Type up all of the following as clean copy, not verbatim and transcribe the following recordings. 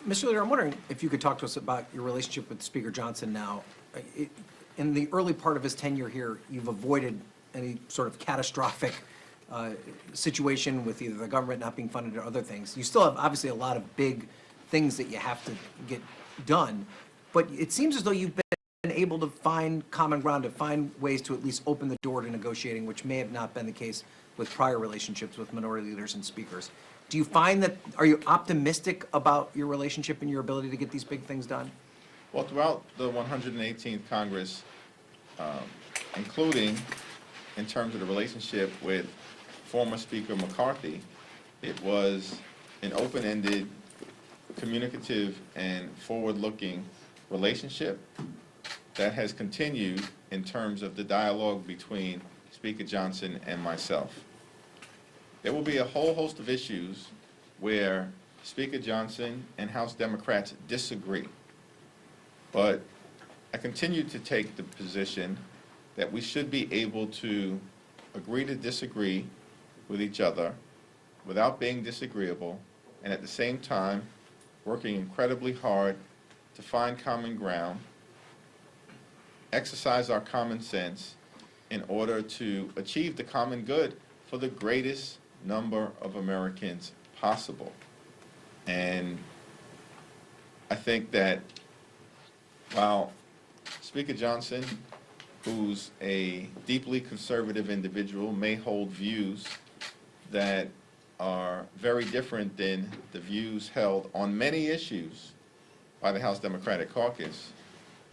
Mr. Leader, I'm wondering if you could talk to us about your relationship with Speaker Johnson now. In the early part of his tenure here, you've avoided any sort of catastrophic situation with either the government not being funded or other things. You still have obviously a lot of big things that you have to get done, but it seems as though you've been able to find common ground, to find ways to at least open the door to negotiating, which may have not been the case with prior relationships with minority leaders and speakers. Do you find that, are you optimistic about your relationship and your ability to get these big things done? Well, throughout the 118th Congress, including in terms of the relationship with former Speaker McCarthy, it was an open-ended, communicative, and forward-looking relationship that has continued in terms of the dialogue between Speaker Johnson and myself. There will be a whole host of issues where Speaker Johnson and House Democrats disagree. But I continue to take the position that we should be able to agree to disagree with each other without being disagreeable, and at the same time working incredibly hard to find common ground, exercise our common sense in order to achieve the common good for the greatest number of Americans possible. And I think that while Speaker Johnson, who's a deeply conservative individual, may hold views that are very different than the views held on many issues by the House Democratic Caucus,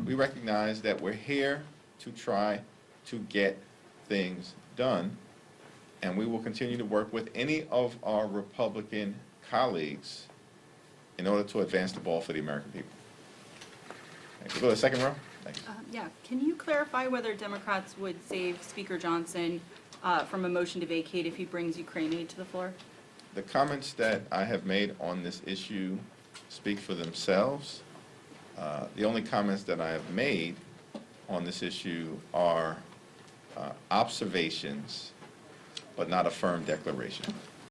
we recognize that we're here to try to get things done, and we will continue to work with any of our Republican colleagues in order to advance the ball for the American people. Thank you. Go to the second row. Thank you. Yeah, can you clarify whether Democrats would save Speaker Johnson from a motion to vacate if he brings Ukraine aid to the floor? The comments that I have made on this issue speak for themselves. The only comments that I have made on this issue are observations, but not a firm declaration.